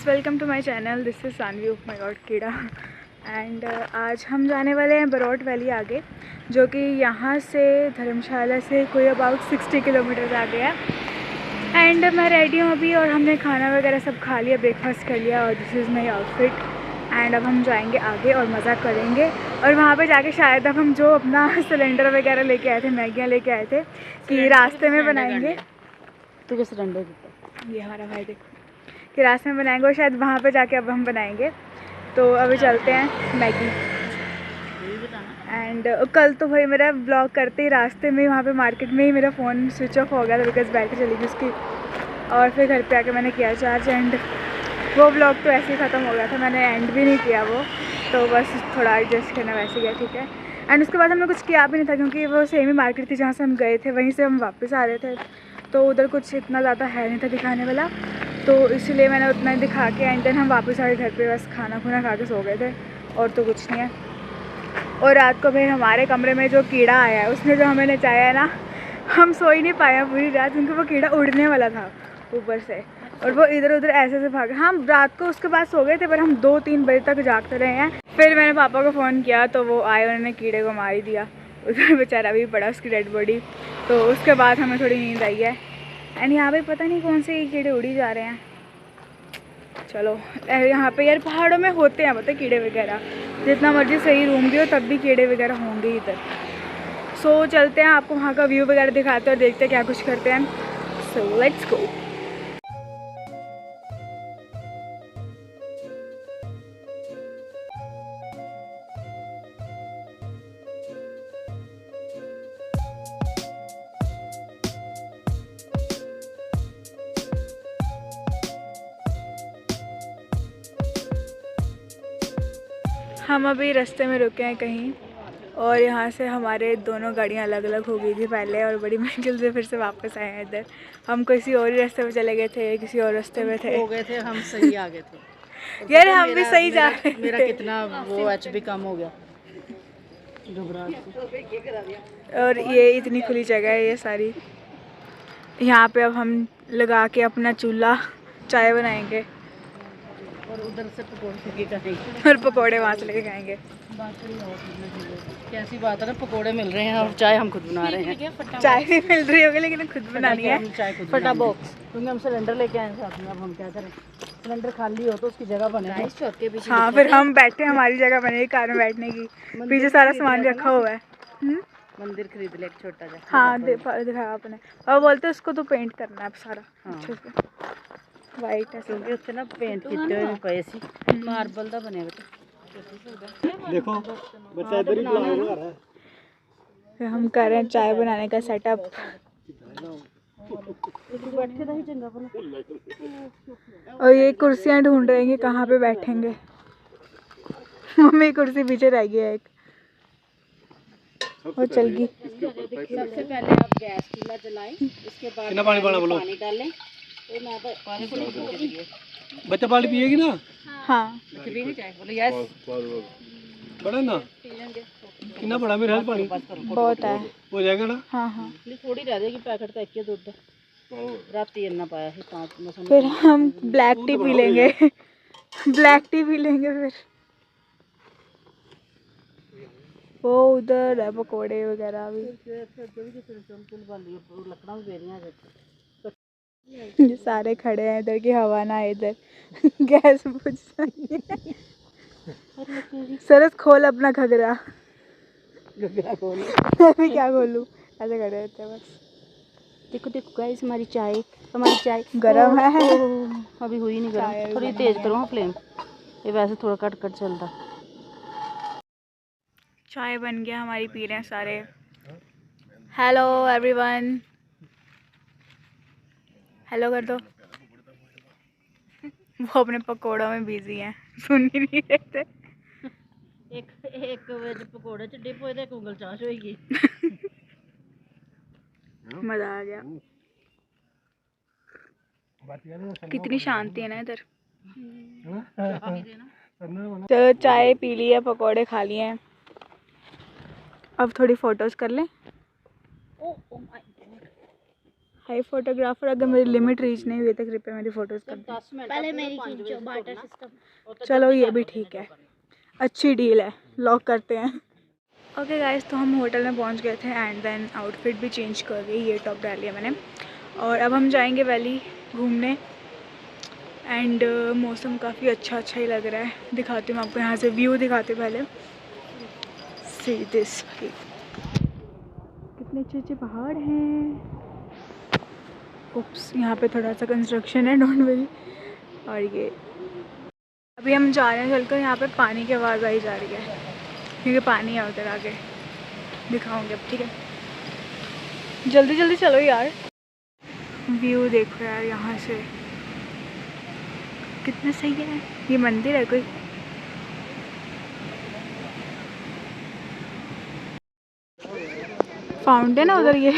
Welcome to my channel. This is Saanvi of my god कीड़ा and आज हम जाने वाले हैं बरौट वैली आगे, जो कि यहाँ से धर्मशाला से कोई अबाउट 60 किलोमीटर आगे है। एंड मैं रेडी हूँ अभी और हमने खाना वगैरह सब खा लिया, ब्रेकफास्ट कर लिया और this is my outfit. And अब हम जाएंगे आगे और मज़ा करेंगे और वहाँ पे जाके शायद अब हम जो अपना सिलेंडर वगैरह लेके आए थे, मैगियाँ लेके आए थे कि रास्ते में बनाएंगे। तो क्या सिलेंडर ये हमारा भाई देखो कि रास्ते में बनाएंगे और शायद वहाँ पे जाके अब हम बनाएंगे। तो अभी चलते हैं मैगी। एंड कल तो भाई मेरा ब्लॉग करते ही रास्ते में वहाँ पे मार्केट में ही मेरा फ़ोन स्विच ऑफ हो गया था बिकॉज बैटरी चली गई उसकी, और फिर घर पे आके मैंने किया चार्ज एंड वो ब्लॉग तो ऐसे ही ख़त्म हो गया था, मैंने एंड भी नहीं किया वो, तो बस थोड़ा एडजस्ट करना वैसे गया, ठीक है। एंड उसके बाद हमने कुछ किया भी नहीं था क्योंकि वो सेम ही मार्केट थी जहाँ से हम गए थे, वहीं से हम वापस आ रहे थे, तो उधर कुछ इतना ज़्यादा है नहीं था दिखाने वाला, तो इसलिए मैंने उतना ही दिखा के एंड देन हम वापस आए घर पे, बस खाना खुना खा के सो गए थे और तो कुछ नहीं है। और रात को फिर हमारे कमरे में जो कीड़ा आया है उसने जो हमें नचाया है ना, हम सो ही नहीं पाए पूरी रात क्योंकि वो कीड़ा उड़ने वाला था ऊपर से और वो इधर उधर ऐसे ऐसे भागे। हम रात को उसके बाद सो गए थे पर हम 2-3 बजे तक जागते रहे हैं। फिर मैंने पापा को फ़ोन किया तो वो आए, उन्होंने कीड़े को मार ही दिया, उधर बेचारा भी पड़ा उसकी डेड बॉडी। तो उसके बाद हमें थोड़ी नींद आई है एंड यहाँ पे पता नहीं कौन से कीड़े उड़ी जा रहे हैं। चलो यहाँ पे यार पहाड़ों में होते हैं पता कीड़े वगैरह, जितना मर्जी सही रूम भी हो तब भी कीड़े वगैरह होंगे इधर। सो चलते हैं, आपको वहाँ का व्यू वगैरह दिखाते हैं और देखते हैं क्या कुछ करते हैं। So let's go. हम अभी रास्ते में रुके हैं कहीं और यहाँ से हमारे दोनों गाड़ियाँ अलग अलग हो गई थी पहले और बड़ी मुश्किल से फिर से वापस आए हैं इधर। हम किसी और ही रास्ते में चले गए थे, किसी और रास्ते में थे, हो गए थे, हम सही आ गए थे यार हम भी सही जा रहे थे। मेरा कितना वो एचपी कम हो गया और ये इतनी खुली जगह है ये सारी, यहाँ पे अब हम लगा के अपना चूल्हा चाय बनाएंगे और उधर से पकौड़े खाएंगे और पकौड़े वहाँ से लेके खाएंगे। कैसी बात है ना, पकौड़े मिल रहे हैं और चाय हम खुद बना रहे हैं। चाय भी मिल रही होगी लेकिन खुद बनानी है। चाय खुद फटा बॉक्स, क्योंकि हम सिलेंडर लेके आए साथ में, अब हम क्या करें, सिलेंडर खाली हो तो उसकी जगह बने। हाँ फिर हम बैठे, हमारी जगह बनेगी कार में बैठने की, पीछे सारा सामान रखा हुआ है। मंदिर खरीद ले एक छोटा सा। हाँ दिखाया आपने, और बोलते उसको तो पेंट करना है सारा अच्छे से वाइट है, क्योंकि उससे ना पेंट किए हुए पे सी मार्बल दा बने बेटा। देखो बच्चा इधर ही बुला रहा है। फिर हम कर रहे हैं चाय बनाने का सेटअप। और ये कुर्सियाँ ढूंढ रहे हैं कि कहाँ पे बैठेंगे। मम्मी कुर्सी पीछे रह गई है एक, वो चल गई। सबसे पहले आप गैस चूल्हा जलाएं, उसके बाद पानी डालें। तो मैं पानी बच्चा पानी पिएगी ना? हाँ बड़ा ना कितना बड़ा मेरा पानी बहुत है, हो जाएगा ना? हाँ हाँ थोड़ी रह जाएगी, पैकेट तक के दूध रात इतना पाया है 5 फिर हम ब्लैक टी पी लेंगे। ब्लैक टी पी लेंगे फिर वो उधर है पकोड़े वगैरह भी। ये सारे खड़े हैं इधर की हवा ना इधर। गैस बुझ रही है। सरस खोल अपना घगरा। मैं भी क्या खोलूं, ऐसे खड़े रहते हैं बस। देखो देखो गाइस, हमारी चाय गरम है। अभी हुई नहीं गरम, थोड़ी तेज करो फ्लेम, ये वैसे थोड़ा कट कट चलता। चाय बन गया, हमारी पी रहे हैं सारे। हेलो एवरीवन, हेलो कर दो। वो अपने पकोड़ों में बिजी हैं, सुन ही नहीं रहे थे। एक वेज पकोड़े च डिप होए ते एक उंगल चाश होएगी। मजा आ गया। कितनी शांति है ना इधर। चलो चाय पी ली है, पकोड़े खा लिए हैं, अब थोड़ी फोटोज कर लें। हाई फोटोग्राफर, अगर मेरी लिमिट रीच नहीं हुई तो कृपया मेरी फ़ोटोज़ कर दें। 10 मिनट पहले मेरी खींचो, बार्टर सिस्टम। चलो ये भी ठीक है, अच्छी डील है, लॉक करते हैं। ओके गाइस, तो हम होटल में पहुंच गए थे एंड देन आउटफिट भी चेंज कर ली, ये टॉप डाल लिया मैंने और अब हम जाएंगे वैली घूमने एंड मौसम काफ़ी अच्छा ही लग रहा है। दिखाती हूँ आपको, यहाँ से व्यू दिखाती हूँ पहले। सी दिस, कितने अच्छे अच्छे पहाड़ हैं। उप्स, यहाँ पे थोड़ा सा कंस्ट्रक्शन है, डोंट वरी। और ये अभी हम जा रहे हैं चलकर, यहाँ पे पानी की आवाज़ आई जा रही है क्योंकि पानी है उधर आगे, दिखाऊंगी अब, ठीक है। जल्दी जल्दी चलो यार। व्यू देखो यार यहाँ से, कितना सही है। ये मंदिर है कोई, फाउंटेन है उधर ये।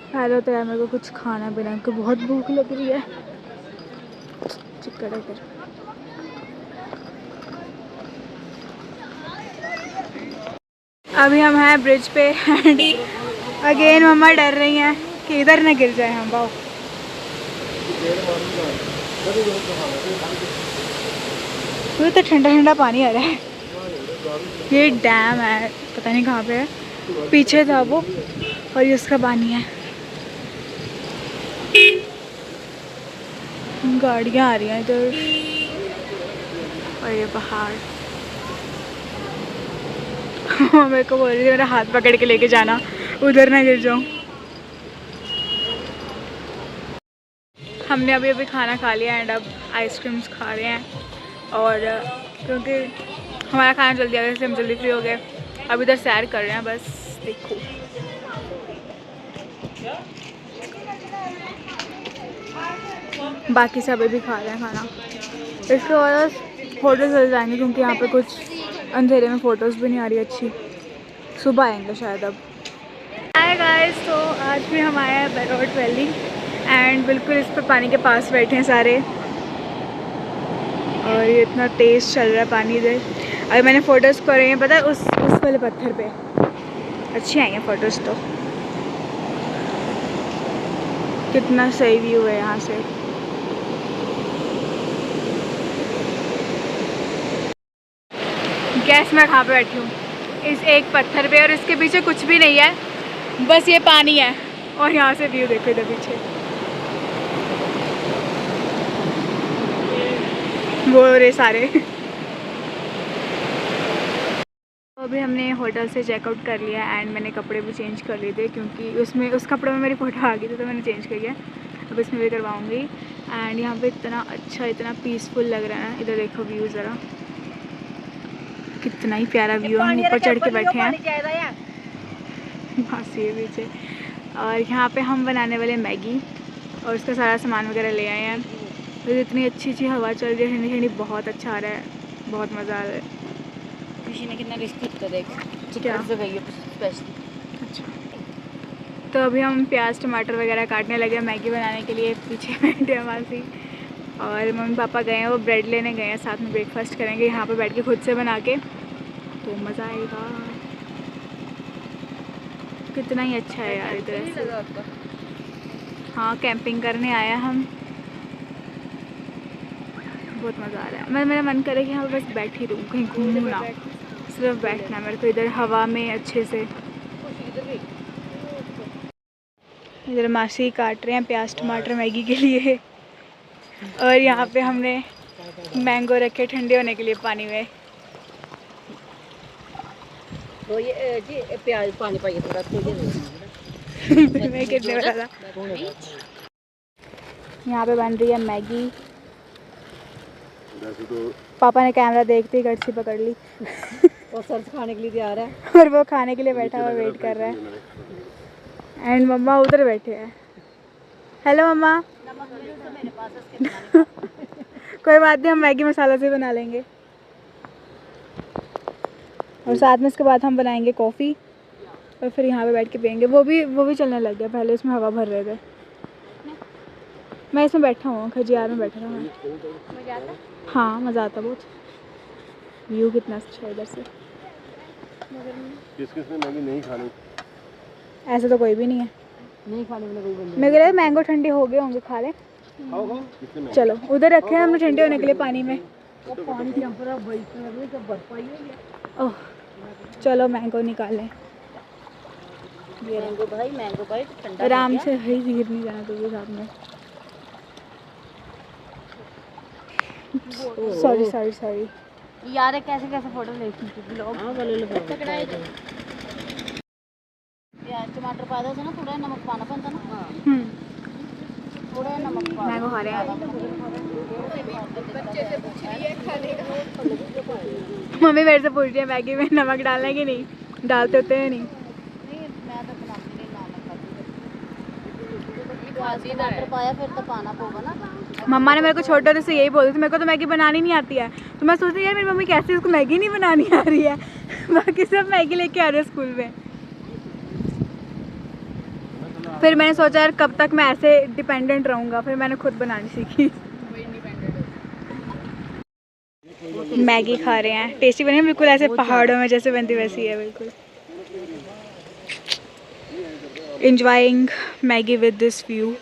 पहले तो यार मेरे को कुछ खाना पीना को बहुत भूख लग रही है। चिक्कड़ है फिर। अभी हम हैं ब्रिज पे एंड अगेन मम्मा डर रही हैं कि इधर ना गिर जाए हम। बाओ, वो तो ठंडा ठंडा पानी आ रहा है। ये डैम है, पता नहीं कहाँ पे है, पीछे था वो, और ये उसका पानी है। गाड़ियाँ आ रही हैं इधर और ये पहाड़। मेरे को बोल रही थी मेरा हाथ पकड़ के लेके जाना, उधर ना गिर जाऊँ। हमने अभी अभी खाना खा लिया एंड अब आइसक्रीम्स खा रहे हैं और क्योंकि हमारा खाना जल्दी आ गया इसलिए हम जल्दी फ्री हो गए। अब इधर सैर कर रहे हैं बस, देखो। बाकी सब अभी खा रहे हैं खाना, इसके बाद फ़ोटो चल जाएंगे क्योंकि यहाँ पे कुछ अंधेरे में फ़ोटोज़ भी नहीं आ रही अच्छी। सुबह आएंगे शायद अब। हाय गाइस, तो आज भी हम आए हैं बैरोट वैली एंड बिल्कुल इस पर पानी के पास बैठे हैं सारे और ये इतना तेज़ चल रहा है पानी इधर। अगर मैंने फ़ोटोज़ करे हैं पता है उस वाले पत्थर पे, अच्छी आई हैं फ़ोटोज़। तो कितना सही व्यू है यहाँ से। गैस मैं कहाँ पे बैठी हूँ, इस एक पत्थर पे और इसके पीछे कुछ भी नहीं है, बस ये पानी है और यहाँ से व्यू देखो इधर पीछे, वो रे सारे। अभी हमने होटल से चेकआउट कर लिया एंड मैंने कपड़े भी चेंज कर लिए थे क्योंकि उसमें उस कपड़े में मेरी फ़ोटो आ गई थी तो मैंने चेंज कर लिया। अब इसमें भी करवाऊँगी एंड यहाँ पे इतना अच्छा, इतना पीसफुल लग रहा है। इधर देखो व्यू ज़रा, कितना ही प्यारा व्यू है। हम ऊपर चढ़ के बैठे हैं, बस ये पीछे। और यहाँ पे हम बनाने वाले मैगी और उसका सारा सामान वगैरह ले आए हैं। तो इतनी अच्छी अच्छी हवा चल रही है, ठंडी ठंडी, बहुत अच्छा आ रहा है, बहुत मज़ा आ रहा है। किसी ने कितना रिस्क किया देख, क्या से गई है स्पेशली। अच्छा, तो अभी हम प्याज टमाटर वगैरह काटने लगे मैगी बनाने के लिए। पीछे बैठे हैं मासी और मम्मी पापा गए हैं, वो ब्रेड लेने गए हैं, साथ में ब्रेकफास्ट करेंगे यहाँ पे बैठ के खुद से बना के, तो मज़ा आएगा। कितना ही अच्छा है यार इधर। हाँ, कैंपिंग करने आया हम, बहुत मज़ा आ रहा है। मेरा मन करे कि यहाँ बस बैठ ही रहूँ, कहीं घूमूँ ना, सिर्फ बैठना मेरे को इधर हवा में अच्छे से। इधर मासी काट रहे हैं प्याज टमाटर मैगी के लिए और यहाँ पे हमने मैंगो रखे ठंडे होने के लिए पानी में। तो ये जी प्याज पानी पाइए थोड़ा, मैं कितने वाला था। यहाँ पे बन रही है मैगी। पापा ने कैमरा देखते ही कड़छी पकड़ ली और सर खाने के लिए तैयार है और वो खाने के लिए बैठा हुआ वेट कर रहा है एंड मम्मा उधर बैठे हैं। हेलो मम्मा। कोई बात नहीं, हम मैगी मसाला से बना लेंगे और साथ में इसके बाद हम बनाएंगे कॉफ़ी और फिर यहाँ पे बैठ के पियेंगे। वो भी चलने लग गया, पहले इसमें हवा भर रहे थे। मैं इसमें बैठा हूँ, खजियार में बैठा हूँ। हाँ, मज़ा आता बहुत। व्यू कितना अच्छा है इधर से। किस किस ने मैगी नहीं खानी? ऐसा तो कोई भी नहीं है। नहीं खाने वाला कोई बंदा मेरे लिए मैंगो ठंडे हो गए होंगे, खा ले। खाओ खाओ। किसने मैगी? चलो उधर रखे हैं हमने ठंडे होने के लिए पानी में। पानी टेम्परा बाइक में तो बर्फ आई हुई है। ओह चलो मैंगो निकालें। ये मैंगो भाई ठंडा आराम से, भाई गिर नहीं जाना तुझे सामने। सॉरी सॉरी सॉरी यार कैसे कैसे फोटो लेती थी लोग। हां वाले लो पकड़ा है। प्याज टमाटर पा दो ना, थोड़ा नमक पाना पड़ता ना। थोड़ा नमक पा। मैंगो खा रहे हैं। मम्मी मेरे से पूछ रही है मैगी में नमक डालना है कि नहीं, डालते होते हैं नहीं। मैं तो बनाती नहीं नमक खाती। टमाटर पाया फिर तो पाना होगा ना। मम्मा ने मेरे को छोटे होते से यही बोली थी, मेरे को तो मैगी बनानी नहीं आती है। तो मैं सोचती यार मेरी मम्मी कैसे उसको मैगी नहीं बनानी आ रही है। बाकी सब मैगी लेके आ रहे हैं स्कूल में। फिर मैंने सोचा यार कब तक मैं ऐसे डिपेंडेंट रहूँगा, फिर मैंने खुद बनानी सीखी। मैगी खा रहे हैं, टेस्टी बनी है बिल्कुल ऐसे पहाड़ों में जैसे बनती वैसी है बिल्कुल। Enjoying Maggi with this view.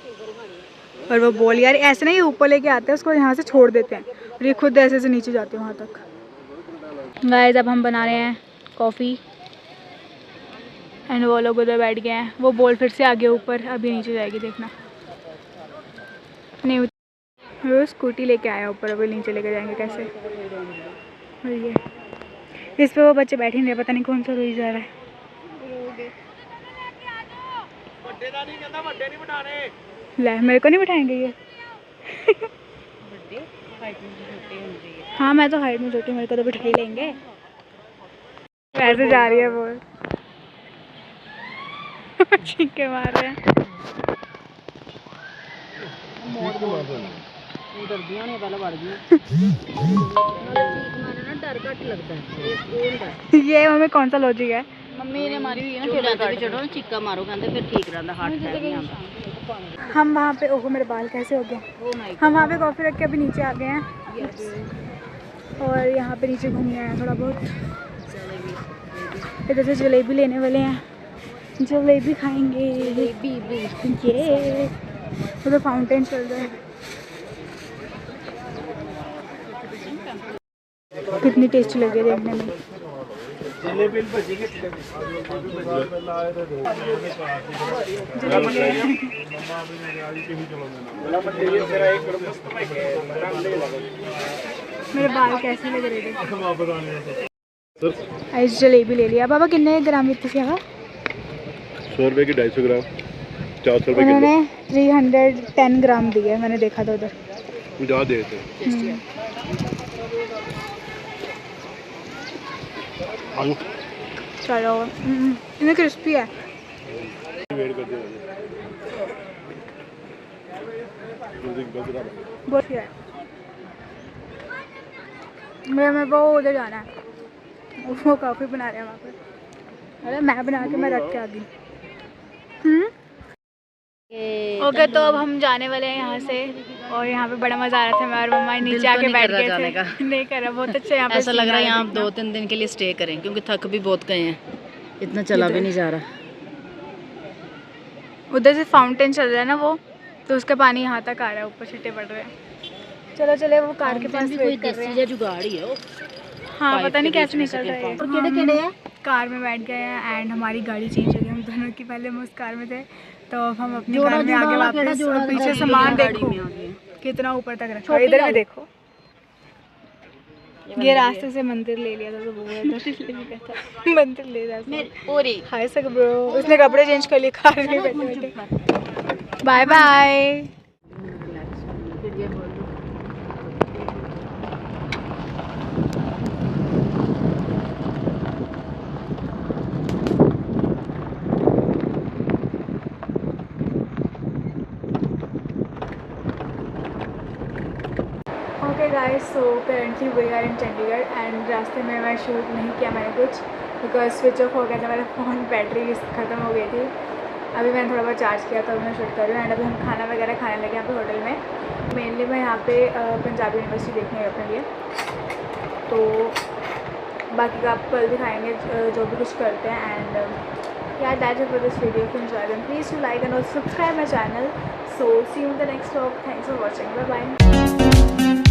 और वो बोल यार ऐसे नहीं ऊपर लेके आते हैं उसको, यहाँ से छोड़ देते हैं और ये खुद ऐसे से नीचे जाते हैं वहाँ तक। गाइस अब हम बना रहे हैं कॉफ़ी एंड वो लोग उधर बैठ गए हैं। वो बोल फिर से आगे ऊपर, अभी नीचे जाएगी देखना। नहीं वो स्कूटी लेके आया ऊपर, अभी नीचे लेके जाएंगे कैसे। और ये इस पे वो बच्चे बैठे नहीं रहे, पता नहीं कौन सा रोई जा रहा है। ले मेरे को नहीं बिठाएंगे ये। हाँ मैं तो हाइट में छोटी, मेरे को तो बिठा ही लेंगे। वैसे जा रही है वो। चीखे मार रहे हैं। डरदियां ने पहले बढ़ गई। मारना डर घट लगता है। ये मम्मी कौन सा लॉजिक है? मम्मी ने मारी हुई है ना, टेबल पे चढ़ो चीका मारो कहते फिर ठीक रहता हार्ट अटैक नहीं आता। हम वहाँ पे, ओहो मेरे बाल कैसे हो गए। हम वहाँ पे कॉफ़ी रख के अभी नीचे आ गए हैं और यहाँ पे नीचे घूमने आए हैं थोड़ा बहुत। इधर से जलेबी लेने वाले हैं, जलेबी खाएंगे। ये तो फाउंटेन चल रहा है। कितनी टेस्टी लग रही है देखने में। मेरे बाल कैसे लग रहे थे। ऐसे जलेबी ले लिया। बाबा कितने ग्राम इतने से? 100 रुपए की 250 ग्राम, 400 रुपए किलो। उन्होंने 310 ग्राम दिए, मैंने देखा था उधर। ज़्यादा देते हैं। चलो इतने क्रिस्पी है। वेट करते हैं। बहुत है। मैं वो उधर जाना है, वो कॉफ़ी बना रहे हैं वहाँ पे। अरे मैं बना के मैं रख के आ गई। ओके तो अब हम जाने वाले हैं यहाँ से। और यहाँ पे बड़ा मज़ा आ रहा था, मैं और मम्मा नीचे आके बैठ गए थे। नहीं करा, बहुत अच्छा यहाँ पे ऐसा लग रहा है यहाँ 2-3 दिन के लिए स्टे करें क्योंकि थक भी बहुत गए हैं, इतना चला भी नहीं जा रहा। उधर से फाउंटेन चल रहा है ना वो, तो उसका पानी यहाँ तक आ रहा है, ऊपर छिट्टे पड़ रहे हैं। चलो चले वो कार के पास वेट कर रहे हैं। जुगाड़ ही है वो। हाँ पता नहीं कैसे निकल रहा है। केड़े केड़े है? कार में बैठ गए हैं एंड हमारी गाड़ी चेंज हो गई। हम दोनों की पहले हम उस कार में थे, तो अब हम अपनी कार में आगे वापस। और पीछे सामान देखो कितना ऊपर तक रखा है। इधर भी देखो, ये रास्ते से मंदिर ले लिया था, तो वो मंदिर ले रहा। हाय सक ब्रो, उसने कपड़े चेंज कर लिए कार में बैठे बैठे। Bye bye. Okay guys, so currently we are in Chandigarh and रास्ते में मैं शूट नहीं किया मैंने कुछ, बिकॉज स्विच ऑफ हो गया था मेरा फ़ोन, बैटरी ख़त्म हो गई थी। अभी मैंने थोड़ा बहुत चार्ज किया था, मैं शूट कर रही हूँ। एंड अभी हम खाना वगैरह खाने लगे यहाँ पे होटल में। मेनली मैं यहाँ पे पंजाबी यूनिवर्सिटी देखने गई अपने लिए, तो बाकी का आपको कल दिखाएंगे जो भी कुछ करते हैं. And yeah, that's it for this video. If you enjoyed, then please do like and also subscribe my channel. So see you in the next vlog. Thanks for watching. Bye bye.